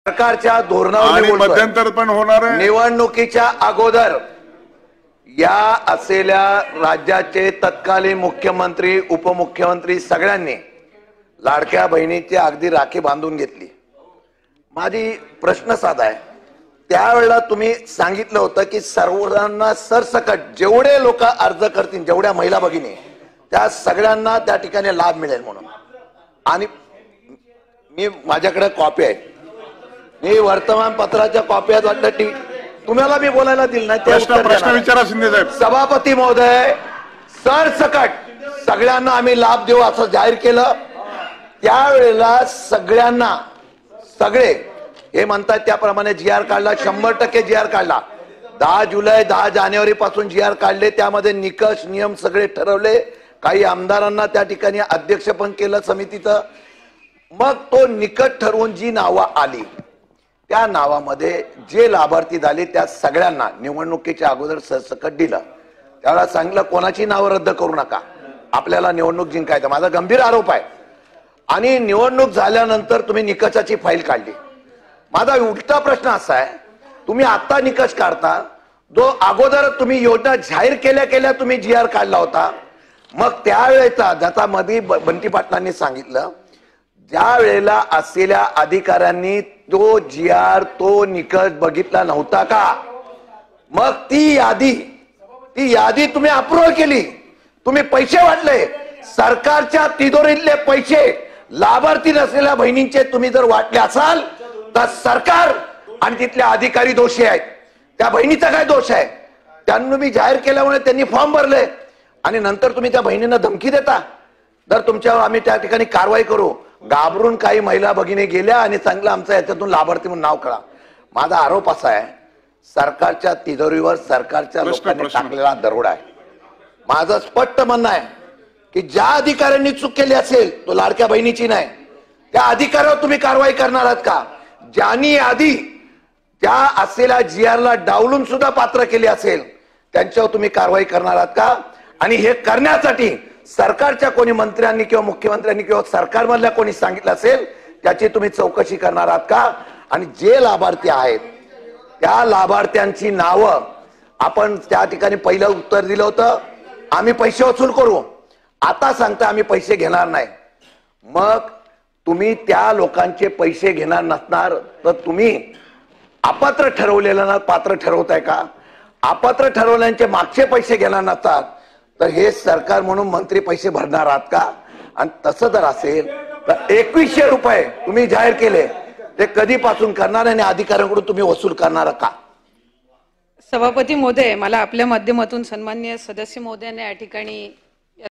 सरकारच्या धोरणावर मध्यंतर पण होणार आहे। निवडणुकीच्या अगोदर या असलेल्या राज्याचे तत्कालीन मुख्यमंत्री उपमुख्यमंत्री सगळ्यांनी लाडक्या बहिणीची अगदी राखी बांधून घेतली। माझी प्रश्न साधा आहे, त्यावेळेला तुम्ही सांगितलं होतं की सर्वांना सरसकट जेवढे लोक अर्ज करतील, जेवढ्या महिला भगिनी त्या सगळ्यांना त्या ठिकाणी लाभ मिळेल म्हणून। आणि मी माझ्याकडे कॉपी आहे, मी वर्तमानपत्राच्या कॉपी आहेत, वाटतं तुम्हाला मी बोलायला दिल नाही। प्रश्न विचारा शिंदे साहेब। सभापती महोदय, सरसकट सगळ्यांना आम्ही लाभ देऊ असं जाहीर केलं। त्यावेळेला सगळ्यांना सगळे हे म्हणतात त्याप्रमाणे जी आर काढला, 100% जी आर काढला। 10 जुलै 10 जानेवारी पासून जी आर काढले, त्यामध्ये निकष नियम सगळे ठरवले। काही आमदारांना त्या ठिकाणी अध्यक्ष पण केलं समितीचं। मग तो निकट ठरवून जी नावं आली त्या नावामध्ये जे लाभार्थी झाले त्या सगळ्यांना निवडणुकीच्या अगोदर सरसकट दिलं। त्याला सांगितलं कोणाची नावं रद्द करू नका, आपल्याला निवडणूक जिंकायचं। माझा गंभीर आरोप आहे। आणि निवडणूक झाल्यानंतर तुम्ही निकषाची फाईल काढली। माझा उलटा प्रश्न असा आहे, तुम्ही आता निकष काढता जो अगोदर तुम्ही योजना जाहीर केल्या केल्या तुम्ही जी आर काढला होता। मग त्यावेळेचा ज्याचा मध्ये बंटी पाटलांनी सांगितलं, ज्या वेळेला असलेल्या अधिकाऱ्यांनी तो जी आर तो निकष बघितला नव्हता का? मग ती यादी तुम्ही अप्रूव्ह केली, तुम्ही पैसे वाटले, सरकारच्या तिजोरीतले पैसे लाभार्थी नसलेल्या बहिणींचे तुम्ही जर वाटले असाल तर सरकार आणि तिथले अधिकारी दोषी आहेत। त्या बहिणीचा काय दोष आहे? त्यांनी मी जाहीर केल्यामुळे त्यांनी फॉर्म भरले आणि नंतर तुम्ही त्या बहिणींना धमकी देता तर तुमच्यावर आम्ही त्या ठिकाणी कारवाई करू। घाबरून काही महिला भगिनी गेल्या आणि सांगितलं आमचं याच्यातून लाभार्थी म्हणून नाव कळा। माझा आरोप असा आहे, सरकारच्या तिजोरीवर सरकारच्या लोकांनी टाकलेला दरोडा आहे। माझं स्पष्ट म्हणणं आहे की ज्या अधिकाऱ्यांनी चूक केली असेल, तो लाडक्या बहिणीची नाही, त्या अधिकाऱ्यावर तुम्ही कारवाई करणार आहात का? ज्यांनी आधी त्या असलेल्या जी आर ला डावलून सुद्धा पात्र केली असेल त्यांच्यावर तुम्ही कारवाई करणार आहात का? आणि हे करण्यासाठी सरकारच्या कोणी मंत्र्यांनी किंवा मुख्यमंत्र्यांनी किंवा सरकारमधल्या कोणी सांगितलं असेल त्याची तुम्ही चौकशी करणार आहात का? आणि जे लाभार्थी आहेत त्या लाभार्थ्यांची नावं आपण त्या ठिकाणी पहिलं उत्तर दिलं होतं, आम्ही पैसे वसूल करू, आता सांगता आम्ही पैसे घेणार नाही। मग तुम्ही त्या लोकांचे पैसे घेणार नसणार तर तुम्ही अपात्र ठरवलेल्यांना पात्र ठरवताय का? अपात्र ठरवल्यांचे मागचे पैसे घेणार नसतात तर हे सरकार म्हणून मंत्री पैसे भरणार आहात का? आणि तसं जर असेल तर 2100 रुपये तुम्ही जाहीर केले ते कधीपासून करणार आणि अधिकाऱ्यांकडून तुम्ही वसूल करणार का? सभापती महोदय, मला आपल्या माध्यमातून सन्माननीय सदस्य महोदयांना या ठिकाणी